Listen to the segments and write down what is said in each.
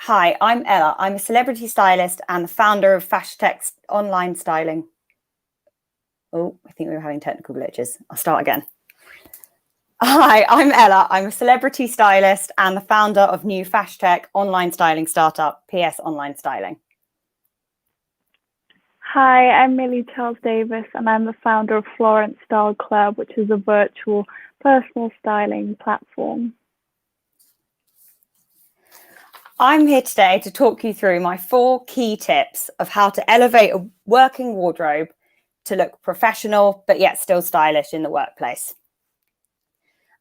Hi, I'm Ella. I'm a celebrity stylist and the founder of Fashtech's online styling. Oh, I think we were having technical glitches. I'll start again. Hi, I'm Ella. I'm a celebrity stylist and the founder of new Fashtech online styling startup, PS Online Styling. Hi, I'm Millie Davies, and I'm the founder of Florence Style Club, which is a virtual personal styling platform. I'm here today to talk you through my 4 key tips of how to elevate a working wardrobe to look professional, but yet still stylish in the workplace.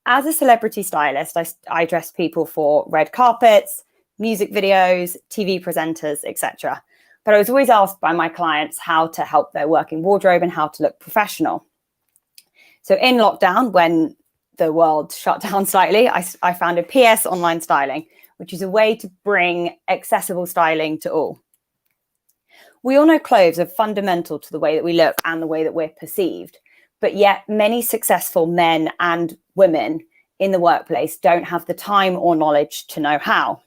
As a celebrity stylist, I dress people for red carpets, music videos, TV presenters, etc. But I was always asked by my clients how to help their working wardrobe and how to look professional. So in lockdown, when the world shut down slightly, I founded PS Online Styling, which is a way to bring accessible styling to all. We all know clothes are fundamental to the way that we look and the way that we're perceived, but yet many successful men and women in the workplace don't have the time or knowledge to know how.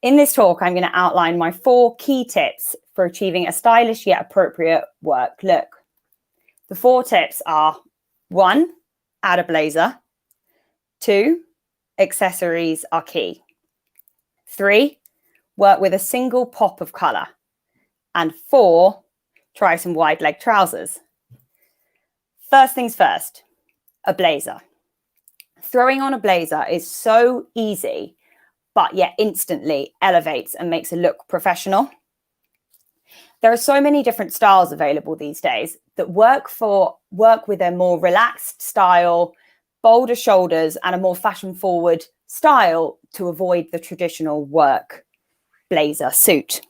In this talk, I'm going to outline my 4 key tips for achieving a stylish yet appropriate work look. The 4 tips are: 1, add a blazer. 2, accessories are key. 3, work with a single pop of color. And 4, try some wide leg trousers. First things first, a blazer. Throwing on a blazer is so easy, but yet instantly elevates and makes a look professional. There are so many different styles available these days that work with a more relaxed style, bolder shoulders, and a more fashion-forward style to avoid the traditional work blazer suit.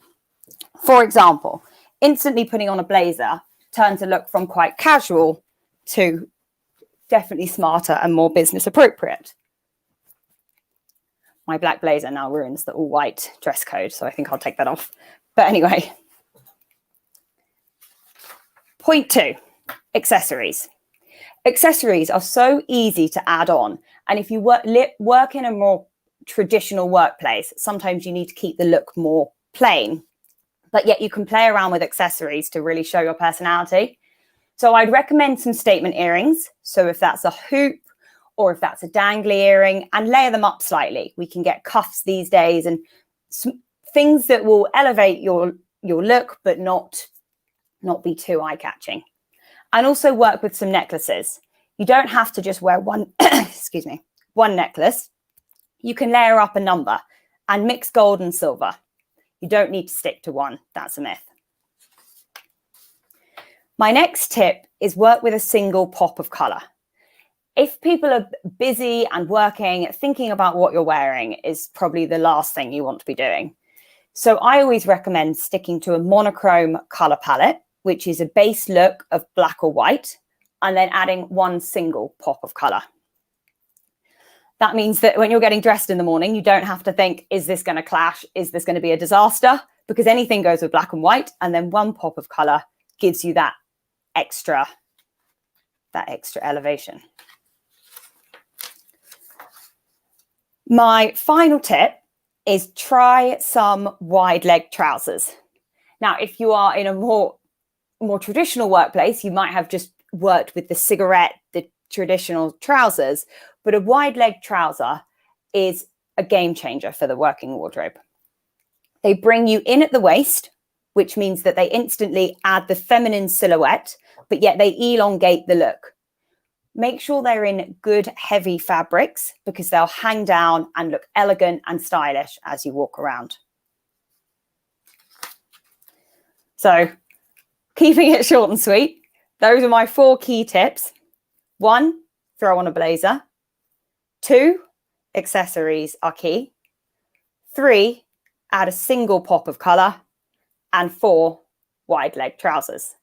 For example, instantly putting on a blazer turns a look from quite casual to definitely smarter and more business appropriate. My black blazer now ruins the all-white dress code, so I think I'll take that off. But anyway. Point 2, accessories. Accessories are so easy to add on. And if you work in a more traditional workplace, sometimes you need to keep the look more plain, but yet you can play around with accessories to really show your personality. So I'd recommend some statement earrings. So if that's a hoop or if that's a dangly earring, and layer them up slightly. We can get cuffs these days and things that will elevate your look, but not be too eye-catching. And also work with some necklaces. You don't have to just wear one, one necklace. You can layer up a number and mix gold and silver. You don't need to stick to one. That's a myth. My next tip is work with a single pop of color. If people are busy and working, thinking about what you're wearing is probably the last thing you want to be doing. So I always recommend sticking to a monochrome color palette, which is a base look of black or white, and then adding one single pop of color. That means that when you're getting dressed in the morning, you don't have to think, is this going to clash? Is this going to be a disaster? Because anything goes with black and white, and then one pop of color gives you that extra elevation. My final tip is try some wide leg trousers. Now, if you are in a more traditional workplace, you might have just worked with the traditional trousers, but a wide leg trouser is a game changer for the working wardrobe. They bring you in at the waist, which means that they instantly add the feminine silhouette, but yet they elongate the look. Make sure they're in good, heavy fabrics because they'll hang down and look elegant and stylish as you walk around. So, keeping it short and sweet, those are my 4 key tips. 1, throw on a blazer. 2, accessories are key. 3, add a single pop of color. And 4, wide leg trousers.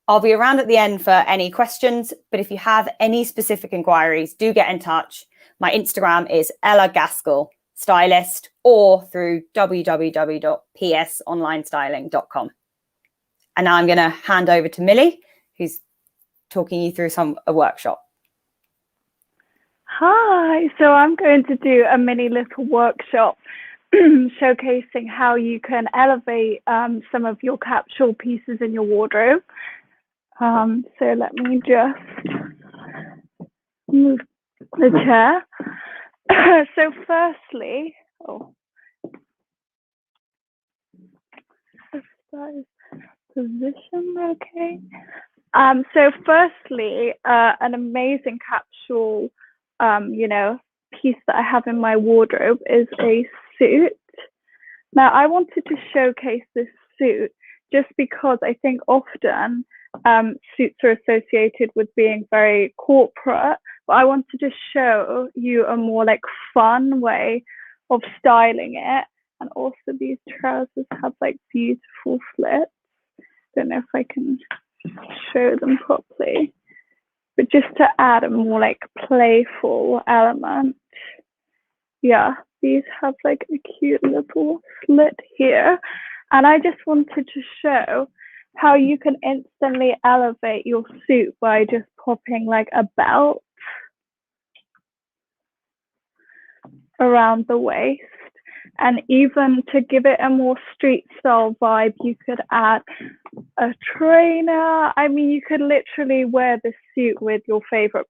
I'll be around at the end for any questions, but if you have any specific inquiries, do get in touch. My Instagram is Ella Gaskell Stylist or through www.psonlinestyling.com. And now I'm going to hand over to Millie, who's talking you through a workshop. Hi, so I'm going to do a mini little workshop showcasing how you can elevate some of your capsule pieces in your wardrobe. So let me just move the chair. So firstly, is that position okay? So firstly, an amazing capsule, piece that I have in my wardrobe is a suit. Now, I wanted to showcase this suit just because I think often suits are associated with being very corporate, but I wanted to show you a more like fun way of styling it. And also these trousers have like beautiful slits. Don't know if I can show them properly, but just to add a more like playful element. Yeah, these have like a cute little slit here. And I just wanted to show how you can instantly elevate your suit by just popping like a belt around the waist. And even to give it a more street style vibe, you could add a trainer. I mean, you could literally wear this suit with your favorite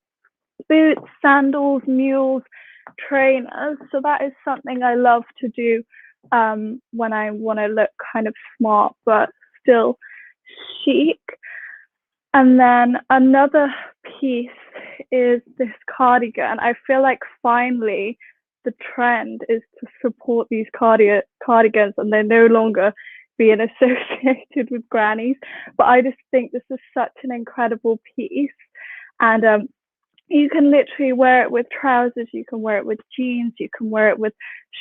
boots, sandals, mules, trainers. So that is something I love to do when I want to look kind of smart but still chic. And then another piece is this cardigan. I feel like finally the trend is to support these cardigans, and they're no longer being associated with grannies. But I just think this is such an incredible piece. And you can literally wear it with trousers, you can wear it with jeans, you can wear it with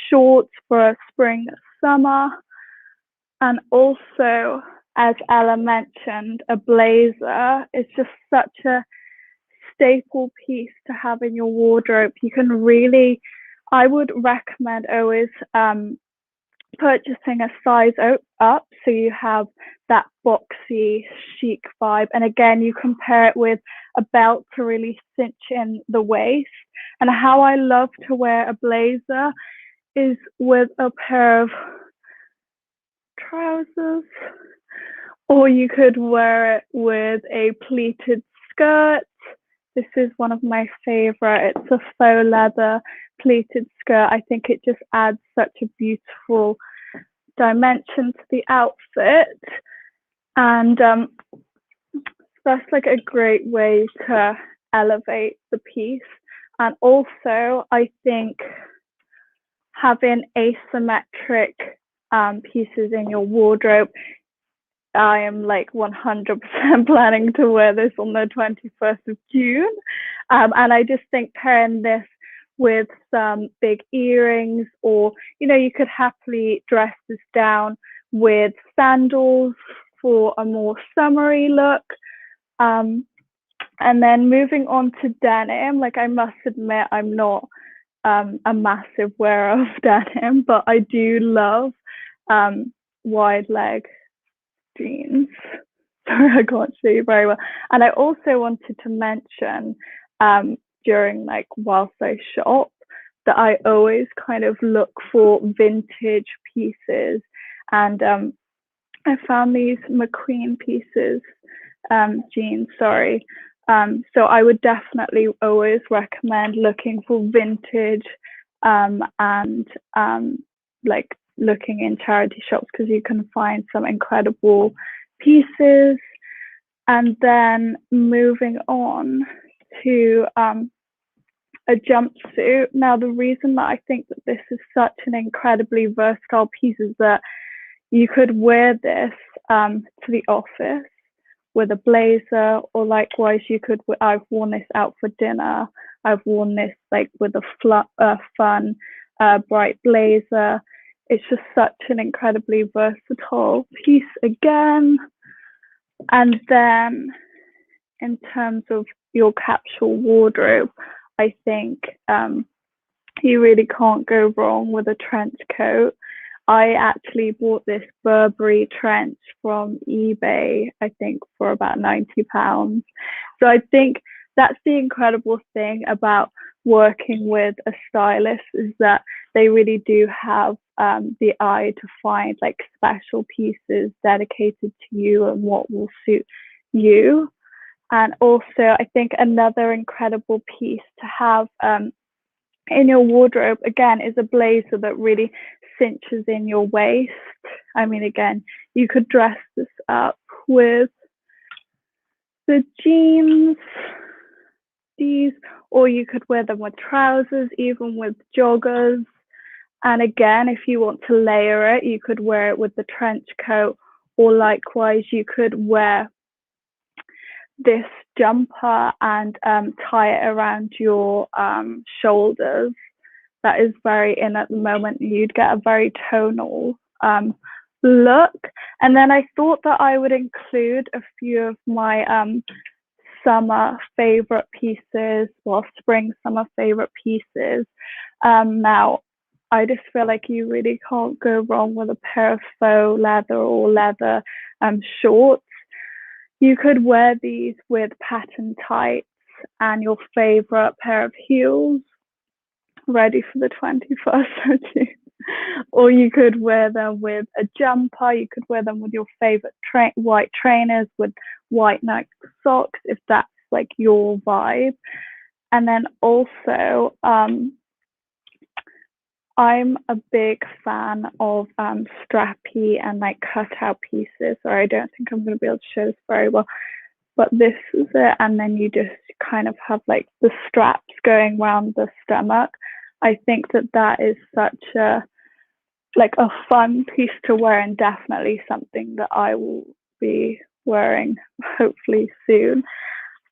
shorts for spring, summer. And also, as Ella mentioned, a blazer is just such a staple piece to have in your wardrobe. You can really, I would recommend always purchasing a size up so you have that boxy chic vibe. And again, you can pair it with a belt to really cinch in the waist. And how I love to wear a blazer is with a pair of trousers, or you could wear it with a pleated skirt. This is one of my favorite. It's a faux leather pleated skirt. I think it just adds such a beautiful dimension to the outfit. And that's like a great way to elevate the piece. And also, I think having asymmetric pieces in your wardrobe, I am like 100% planning to wear this on the 21st of June. And I just think pairing this with some big earrings, or, you could happily dress this down with sandals for a more summery look. And then moving on to denim, like I must admit, I'm not a massive wearer of denim, but I do love wide leg jeans. Sorry, I can't show you very well. And I also wanted to mention during whilst I shop that I always kind of look for vintage pieces, and I found these McQueen pieces, jeans, sorry. So I would definitely always recommend looking for vintage and looking in charity shops, because you can find some incredible pieces. And then moving on to a jumpsuit. Now, the reason that I think that this is such an incredibly versatile piece is that you could wear this to the office with a blazer, or likewise you could, I've worn this out for dinner, I've worn this with a fun bright blazer. It's just such an incredibly versatile piece again. And then in terms of your capsule wardrobe, I think you really can't go wrong with a trench coat. I actually bought this Burberry trench from eBay, I think for about £90. So I think that's the incredible thing about working with a stylist, is that they really do have the eye to find like special pieces dedicated to you and what will suit you. And also, I think another incredible piece to have in your wardrobe, again, is a blazer that really cinches in your waist. I mean, again, you could dress this up with the jeans, these, or you could wear them with trousers, even with joggers. And again, if you want to layer it, you could wear it with the trench coat, or likewise, you could wear this jumper and tie it around your shoulders. That is very in at the moment. You'd get a very tonal look. And then I thought that I would include a few of my summer favorite pieces, well, spring summer favorite pieces. Now, I just feel like you really can't go wrong with a pair of faux leather or leather shorts. You could wear these with pattern tights and your favorite pair of heels, ready for the 21st century. Or you could wear them with a jumper. You could wear them with your favorite white trainers with white Nike socks, if that's like your vibe. And then also, I'm a big fan of strappy and like cutout pieces. Sorry, I don't think I'm going to be able to show this very well, but this is it. And then you just kind of have like the straps going around the stomach. I think that that is such a fun piece to wear, and definitely something that I will be wearing hopefully soon.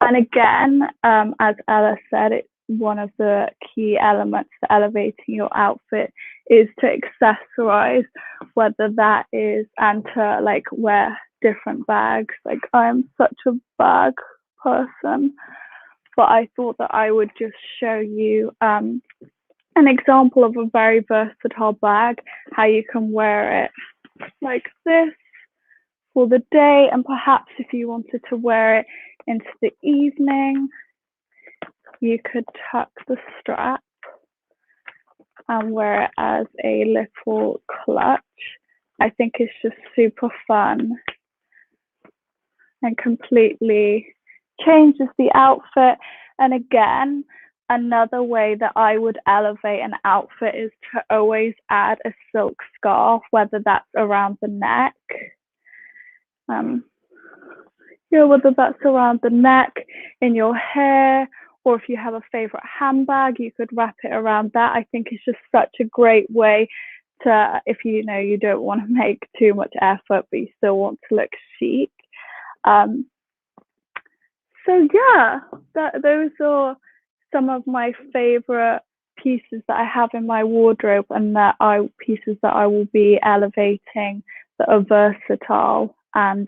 And again, as Ella said, one of the key elements to elevating your outfit is to accessorize, whether that is, and to like wear different bags. Like, I'm such a bag person, but I thought that I would just show you an example of a very versatile bag, how you can wear it like this for the day, and perhaps if you wanted to wear it into the evening, you could tuck the strap and wear it as a little clutch. I think it's just super fun and completely changes the outfit. And again, another way that I would elevate an outfit is to always add a silk scarf, whether that's around the neck, whether that's around the neck, in your hair, or if you have a favorite handbag, you could wrap it around that. I think it's just such a great way to, if you know you don't want to make too much effort, but you still want to look chic. So yeah, those are some of my favorite pieces that I have in my wardrobe, and pieces that I will be elevating that are versatile. And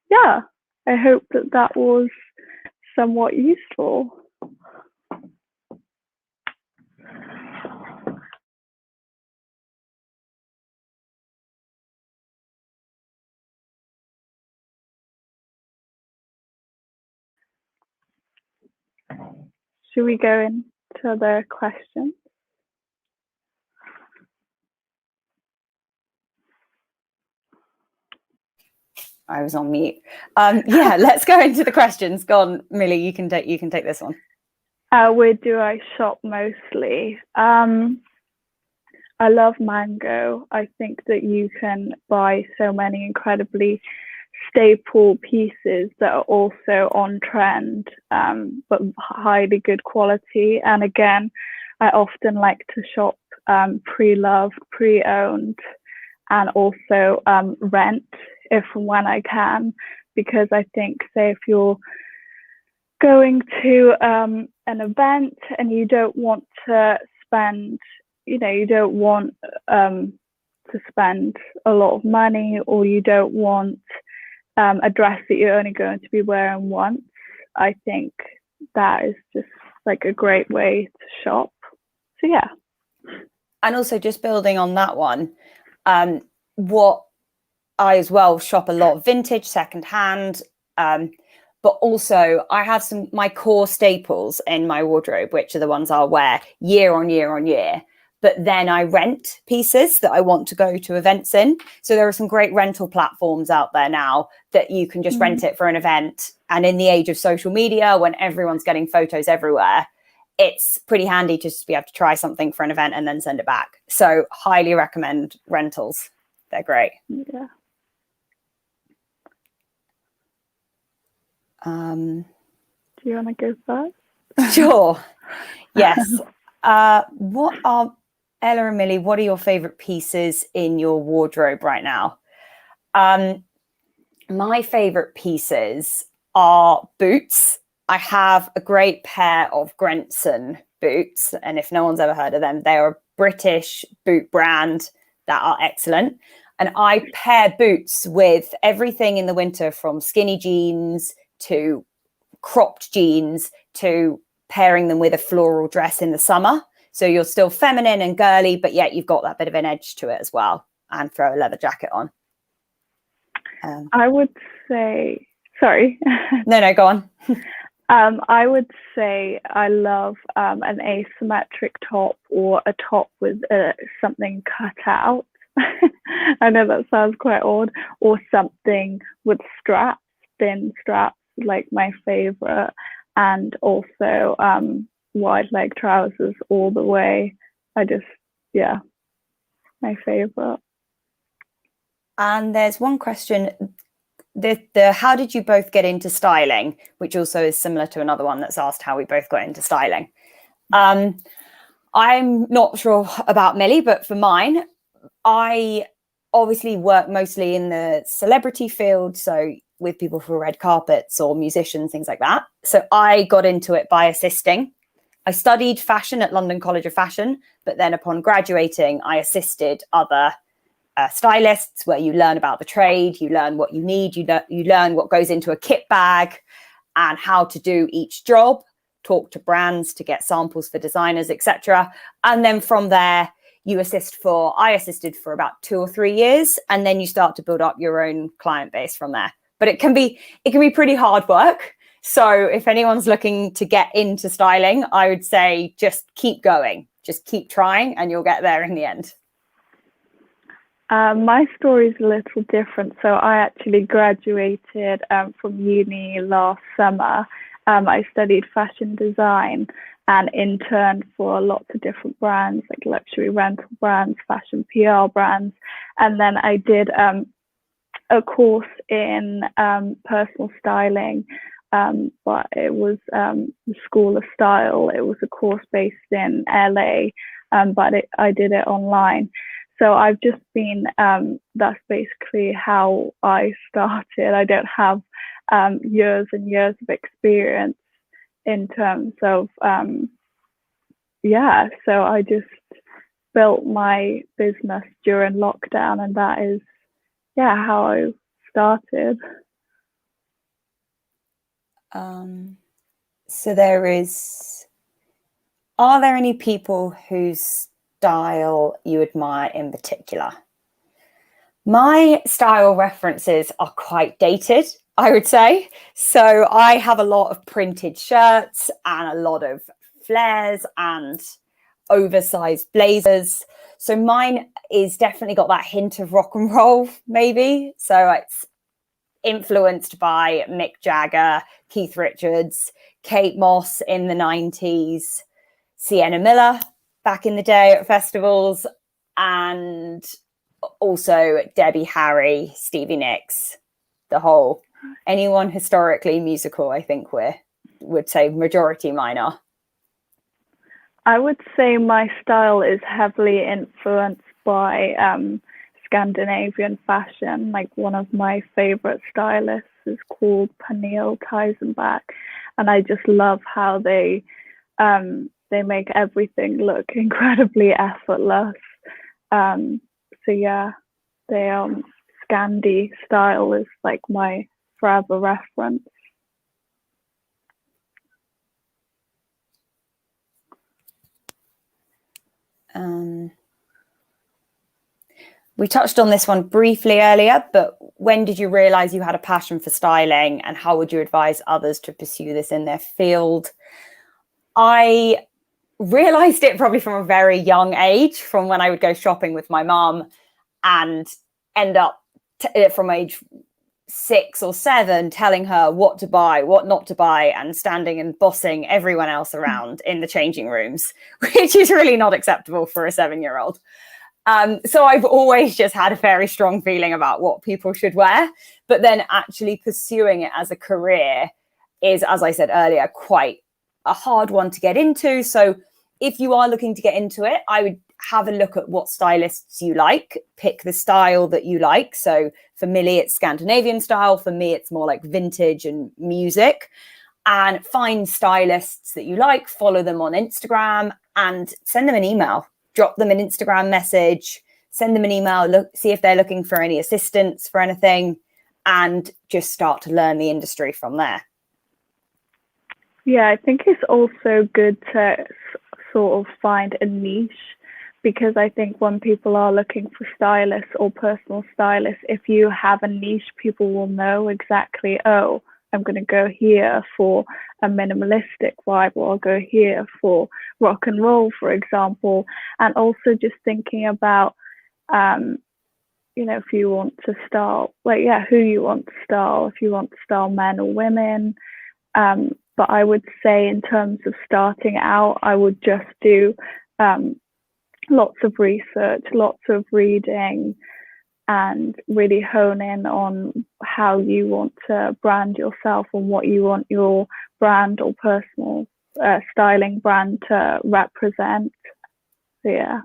yeah, I hope that was somewhat useful. Should we go into the questions? I was on mute. Yeah, let's go into the questions. Go on, Millie, you can take this one. Where do I shop mostly? I love Mango. I think that you can buy so many incredibly staple pieces that are also on trend, but highly good quality. And again, I often like to shop pre-loved, pre-owned, and also rent if and when I can, because I think, say, if you're going to an event and you don't want to spend, you don't want to spend a lot of money, or you don't want a dress that you're only going to be wearing once, I think that is just like a great way to shop. So yeah. And also, just building on that one, what I as well shop a lot vintage, secondhand, But also I have my core staples in my wardrobe, which are the ones I'll wear year on year on year. But then I rent pieces that I want to go to events in. So there are some great rental platforms out there now that you can just rent it for an event. And in the age of social media, when everyone's getting photos everywhere, it's pretty handy to just be able to try something for an event and then send it back. So highly recommend rentals. They're great. Yeah. Do you want to go first? Sure. Yes. What are, Ella and Millie, what are your favorite pieces in your wardrobe right now? My favorite pieces are boots. I have a great pair of Grenson boots, and if no one's ever heard of them, they are a British boot brand that are excellent. And I pair boots with everything in the winter, from skinny jeans to cropped jeans to pairing them with a floral dress in the summer. So you're still feminine and girly, but yet you've got that bit of an edge to it as well, and throw a leather jacket on. I would say, sorry. No, go on. I would say I love an asymmetric top, or a top with something cut out. I know that sounds quite odd. Or something with straps, thin straps, like my favorite. And also wide leg trousers all the way. My favorite. And there's one question, the how did you both get into styling, which also is similar to another one that's asked how we both got into styling. I'm not sure about Millie, but for mine, I obviously work mostly in the celebrity field, so with people for red carpets or musicians, things like that. So I got into it by assisting. I studied fashion at London College of Fashion, but then upon graduating, I assisted other stylists, where you learn about the trade, you learn what you need, you learn what goes into a kit bag and how to do each job, talk to brands to get samples for designers, etc. And then from there, I assisted for about 2 or 3 years, and then you start to build up your own client base from there. But it can be pretty hard work. So if anyone's looking to get into styling, I would say just keep going, just keep trying, and you'll get there in the end. My story is a little different. So I actually graduated from uni last summer. I studied fashion design and interned for lots of different brands, like luxury rental brands, fashion PR brands. And then I did a course in personal styling, but it was the School of Style. It was a course based in LA, but I did it online. So I've just been, that's basically how I started. I don't have years and years of experience in terms of, so I just built my business during lockdown, and that is, how I started. So are there any people whose style you admire in particular? My style references are quite dated, I would say. So I have a lot of printed shirts and a lot of flares and oversized blazers. So mine is definitely got that hint of rock and roll, maybe. So it's influenced by Mick Jagger, Keith Richards, Kate Moss in the 90s, Sienna Miller back in the day at festivals, and also Debbie Harry, Stevie Nicks, anyone historically musical, I think would say majority mine are. I would say my style is heavily influenced by Scandinavian fashion. Like, one of my favorite stylists is called Pernille Teisenbach, and I just love how they make everything look incredibly effortless. Scandi style is like my forever reference. We touched on this one briefly earlier, but when did you realize you had a passion for styling, and how would you advise others to pursue this in their field? I realized it probably from a very young age, from when I would go shopping with my mum and end up from age 6 or 7 telling her what to buy, what not to buy, and standing and bossing everyone else around in the changing rooms, which is really not acceptable for a 7-year-old. So I've always just had a very strong feeling about what people should wear, but then actually pursuing it as a career is, as I said earlier, quite a hard one to get into. So if you are looking to get into it, I would have a look at what stylists you like, pick the style that you like. So for Millie, it's Scandinavian style. For me, it's more like vintage and music. And find stylists that you like, follow them on Instagram and send them an email. Drop them an Instagram message, send them an email, look, see if they're looking for any assistance for anything, and just start to learn the industry from there. Yeah, I think it's also good to sort of find a niche, because I think when people are looking for stylists or personal stylists, if you have a niche, people will know exactly, oh, I'm going to go here for a minimalistic vibe, or I'll go here for rock and roll, for example. And also just thinking about, if you want to style, who you want to style, if you want to style men or women. But I would say in terms of starting out, I would just do lots of research, lots of reading, and really hone in on how you want to brand yourself and what you want your brand or personal styling brand to represent. So, yeah.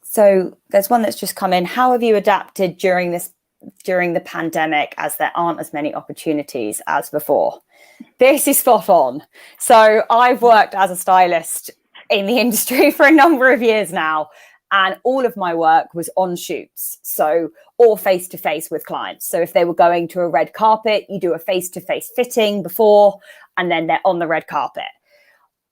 So there's one that's just come in. How have you adapted during the pandemic, as there aren't as many opportunities as before? This is spot on. So I've worked as a stylist in the industry for a number of years now, and all of my work was on shoots, or face-to-face with clients. So if they were going to a red carpet, you do a face-to-face fitting before, and then they're on the red carpet.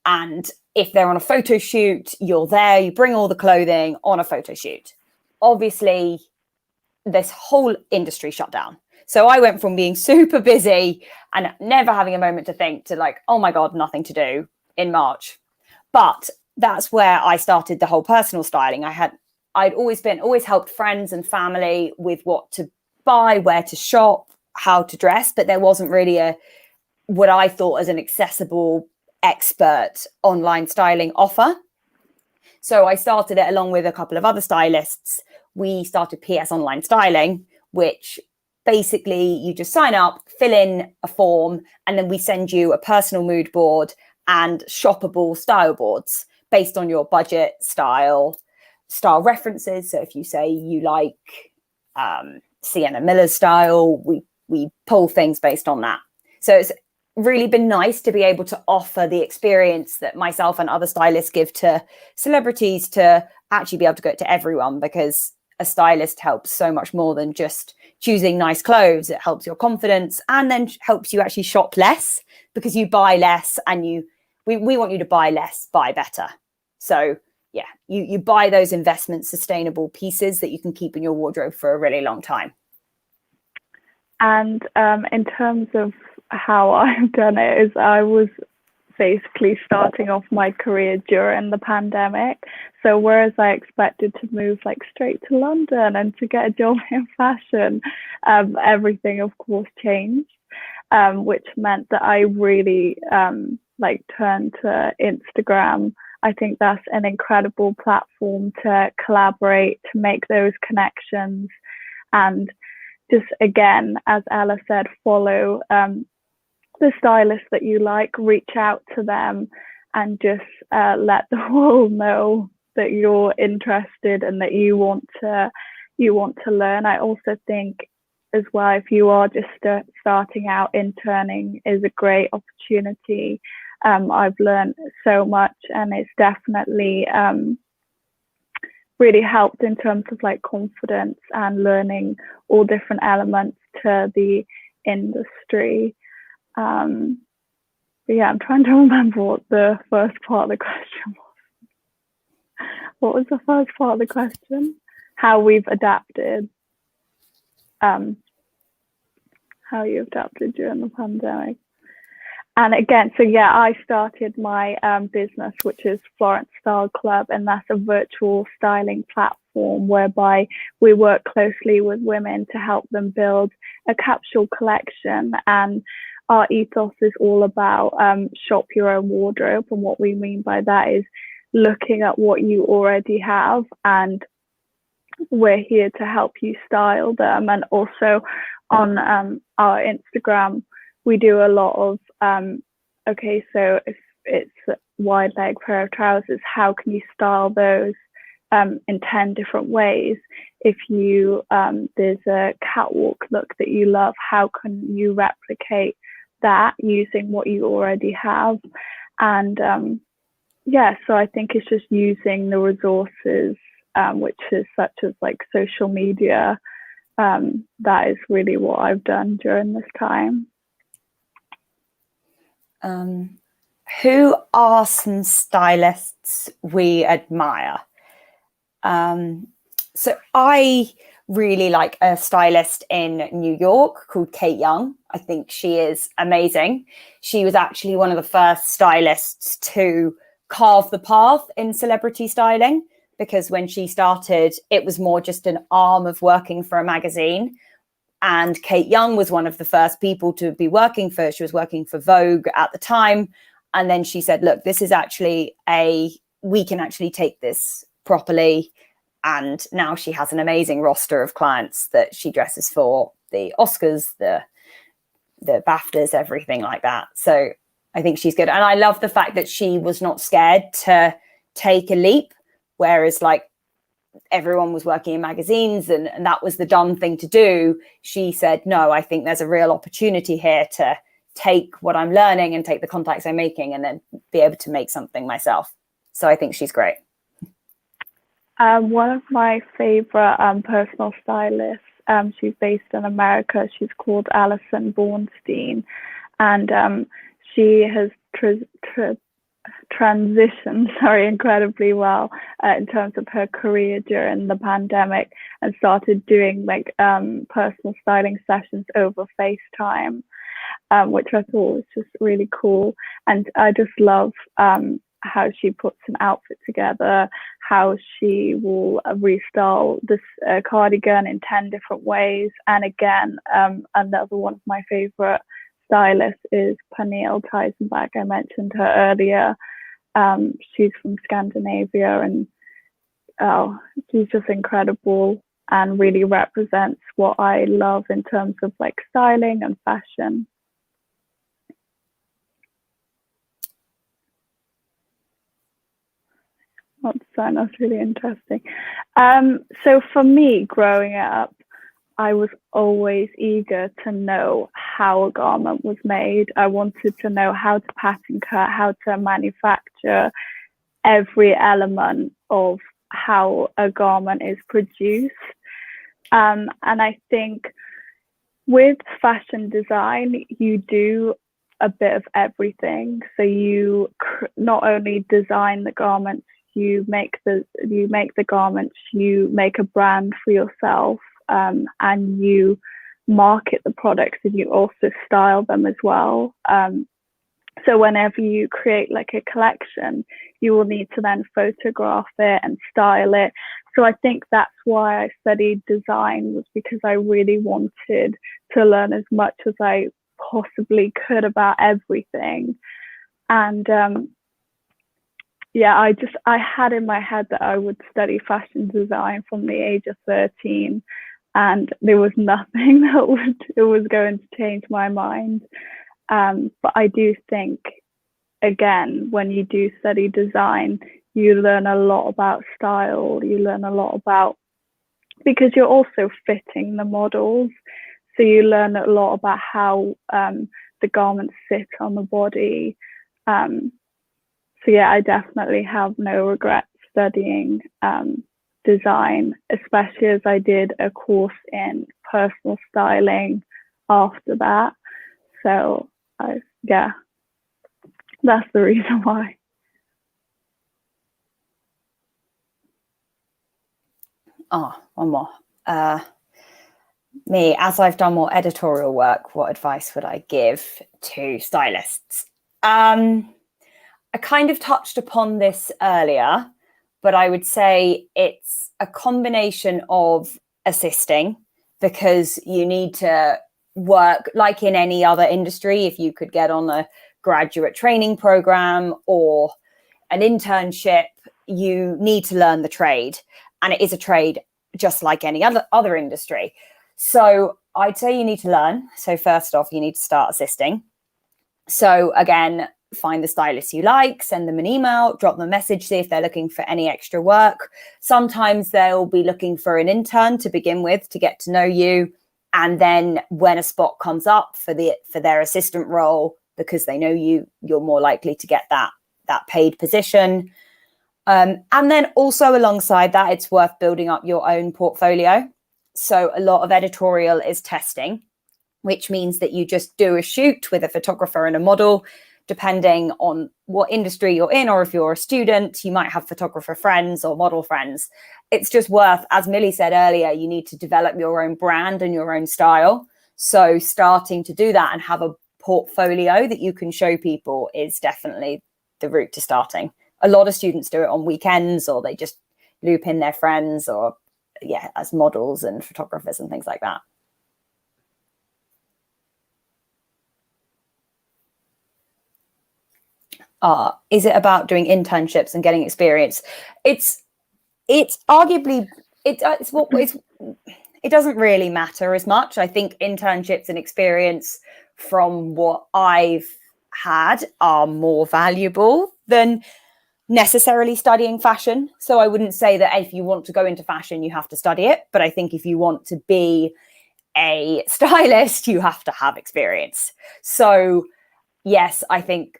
And if they're on a photo shoot, you're there, you bring all the clothing on a photo shoot. Obviously, this whole industry shut down. So I went from being super busy and never having a moment to think to like, oh my God, nothing to do in March. But that's where I started the whole personal styling. I'd always helped friends and family with what to buy, where to shop, how to dress, but there wasn't really what I thought as an accessible expert online styling offer. So I started it along with a couple of other stylists. We started PS Online Styling, which basically you just sign up, fill in a form, and then we send you a personal mood board and shoppable style boards based on your budget, style references. So if you say you like Sienna Miller's style, we pull things based on that. So it's really been nice to be able to offer the experience that myself and other stylists give to celebrities, to actually be able to go to everyone, because a stylist helps so much more than just choosing nice clothes. It helps your confidence, and then helps you actually shop less, because you buy less, and we want you to buy less, buy better. So yeah, you buy those investment sustainable pieces that you can keep in your wardrobe for a really long time. And in terms of how I've done it, is I was basically starting off my career during the pandemic. So whereas I expected to move like straight to London and to get a job in fashion, everything of course changed, which meant that I really turned to Instagram. I think that's an incredible platform to collaborate, to make those connections, and just, again, as Ella said, follow the stylist that you like, reach out to them, and just let the world know that you're interested and that you want to learn. I also think as well, if you are just starting out, interning is a great opportunity. I've learned so much, and it's definitely really helped in terms of like confidence and learning all different elements to the industry. But yeah, I'm trying to remember what the first part of the question was. What was the first part of the question? How we've adapted. How you adapted during the pandemic. And again, so yeah, I started my business, which is Florence Style Club, and that's a virtual styling platform whereby we work closely with women to help them build a capsule collection. And our ethos is all about shop your own wardrobe. And what we mean by that is looking at what you already have, and we're here to help you style them. And also on our Instagram, we do a lot of, okay, so if it's a wide leg pair of trousers, how can you style those in 10 different ways? If you, there's a catwalk look that you love, how can you replicate that using what you already have? And yeah, so I think it's just using the resources, which is such as like social media. That is really what I've done during this time. Who are some stylists we admire? So I really like a stylist in New York called Kate Young. I think she is amazing. She was actually one of the first stylists to carve the path in celebrity styling, because when she started, it was more just an arm of working for a magazine. And Kate Young was one of the first people to be working for, she was working for Vogue at the time. And then she said, look, this is actually we can actually take this properly. And now she has an amazing roster of clients that she dresses for the Oscars, the BAFTAs, everything like that. So I think she's good. And I love the fact that she was not scared to take a leap, whereas like everyone was working in magazines and that was the dumb thing to do. She said, no, I think there's a real opportunity here to take what I'm learning and take the contacts I'm making and then be able to make something myself. So I think she's great. One of my favorite personal stylists, she's based in America. She's called Alison Bornstein, and she has transitioned incredibly well in terms of her career during the pandemic, and started doing like personal styling sessions over FaceTime, which I thought was just really cool. And I just love how she puts an outfit together, how she will restyle this cardigan in 10 different ways. And again, another one of my favorite stylists is Pernille Teisenberg. I mentioned her earlier. She's from Scandinavia, and she's just incredible and really represents what I love in terms of like styling and fashion. That's really interesting. So for me, growing up, I was always eager to know how a garment was made. I wanted to know how to pattern cut, how to manufacture every element of how a garment is produced. And I think with fashion design, you do a bit of everything. So you not only design the garments, you make the garments, you make a brand for yourself, and you market the products, and you also style them as well. So whenever you create like a collection, you will need to then photograph it and style it. So I think that's why I studied design, was because I really wanted to learn as much as I possibly could about everything. And yeah, I had in my head that I would study fashion design from the age of 13, and there was nothing that was going to change my mind. But I do think, again, when you do study design, you learn a lot about style. You learn a lot about, because you're also fitting the models. So you learn a lot about how the garments sit on the body. So yeah, I definitely have no regrets studying design, especially as I did a course in personal styling after that. So yeah, that's the reason why. One more. Me, as I've done more editorial work, what advice would I give to stylists? I kind of touched upon this earlier, but I would say it's a combination of assisting, because you need to work like in any other industry. If you could get on a graduate training program or an internship, you need to learn the trade, and it is a trade just like any other industry. So I'd say you need to learn. So first off, you need to start assisting. So again, find the stylist you like, send them an email, drop them a message, see if they're looking for any extra work. Sometimes they'll be looking for an intern to begin with, to get to know you. And then when a spot comes up for their assistant role, because they know you, you're more likely to get that paid position. And then also alongside that, it's worth building up your own portfolio. So a lot of editorial is testing, which means that you just do a shoot with a photographer and a model, depending on what industry you're in, or if you're a student, you might have photographer friends or model friends. It's just worth, as Millie said earlier, you need to develop your own brand and your own style. So starting to do that and have a portfolio that you can show people is definitely the route to starting. A lot of students do it on weekends, or they just loop in their friends, or as models and photographers and things like that. Is it about doing internships and getting experience? It's arguably it doesn't really matter as much. I think internships and experience, from what I've had, are more valuable than necessarily studying fashion. So I wouldn't say that if you want to go into fashion, you have to study it. But I think if you want to be a stylist, you have to have experience. So yes, I think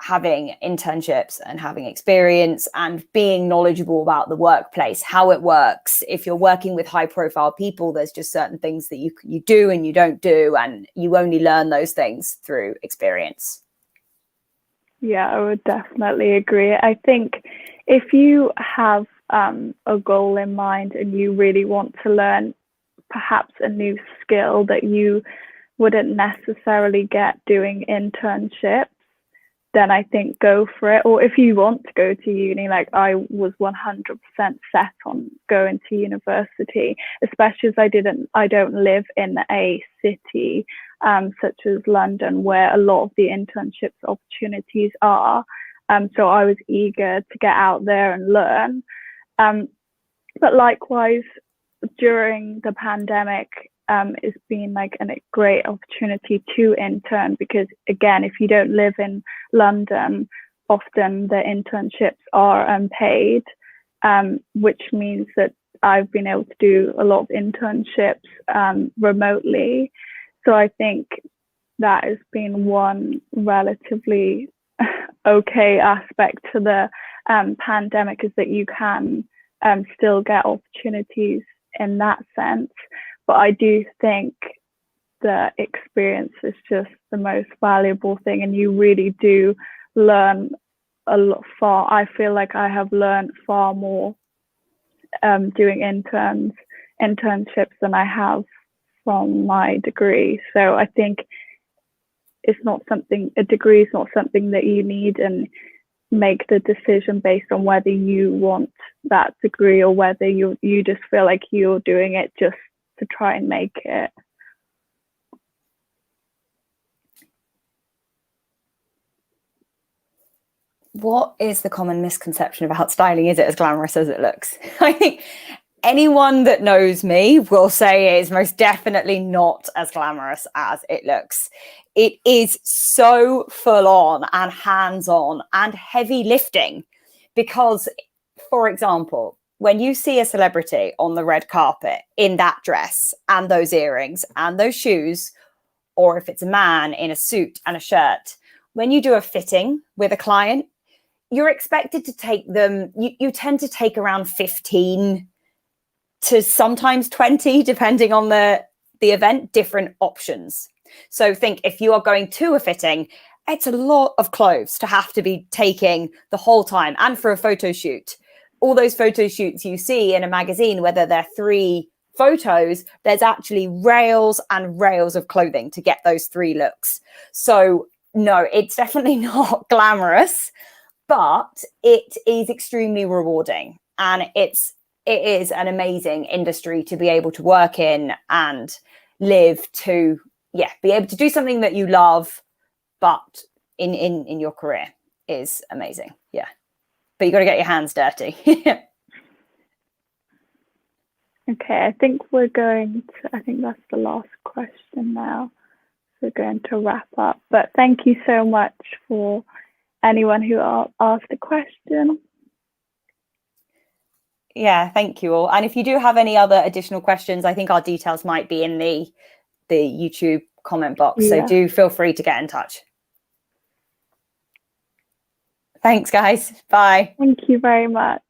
having internships and having experience and being knowledgeable about the workplace, how it works. If you're working with high profile people, there's just certain things that you do and you don't do, and you only learn those things through experience. Yeah, I would definitely agree. I think if you have a goal in mind and you really want to learn perhaps a new skill that you wouldn't necessarily get doing internships, then I think go for it. Or if you want to go to uni, like I was 100% set on going to university, especially as I don't live in a city such as London, where a lot of the internships opportunities are. So I was eager to get out there and learn. But likewise, during the pandemic, it's been like a great opportunity to intern, because again, if you don't live in London, often the internships are unpaid, which means that I've been able to do a lot of internships remotely. So I think that has been one relatively okay aspect to the pandemic, is that you can still get opportunities in that sense. But I do think the experience is just the most valuable thing, and you really do learn a lot. I feel like I have learned far more doing internships than I have from my degree. So I think a degree is not something that you need, and make the decision based on whether you want that degree or whether you just feel like you're doing it just to try and make it. What is the common misconception about styling? Is it as glamorous as it looks? I think anyone that knows me will say it is most definitely not as glamorous as it looks. It is so full on and hands on and heavy lifting, because, for example, when you see a celebrity on the red carpet in that dress and those earrings and those shoes, or if it's a man in a suit and a shirt, when you do a fitting with a client, you're expected to take them, you tend to take around 15 to sometimes 20, depending on the event, different options. So think, if you are going to a fitting, it's a lot of clothes to have to be taking the whole time. And for a photo shoot, all those photo shoots you see in a magazine, whether they're 3 photos, there's actually rails and rails of clothing to get those 3 looks. So no, it's definitely not glamorous, but it is extremely rewarding, and it is an amazing industry to be able to work in and live, to be able to do something that you love, but in your career is amazing. Yeah, but you got to get your hands dirty. Okay, I think that's the last question now. We're going to wrap up, but thank you so much for anyone who asked a question. Yeah, thank you all. And if you do have any other additional questions, I think our details might be in the YouTube comment box. So do feel free to get in touch. Thanks, guys. Bye. Thank you very much.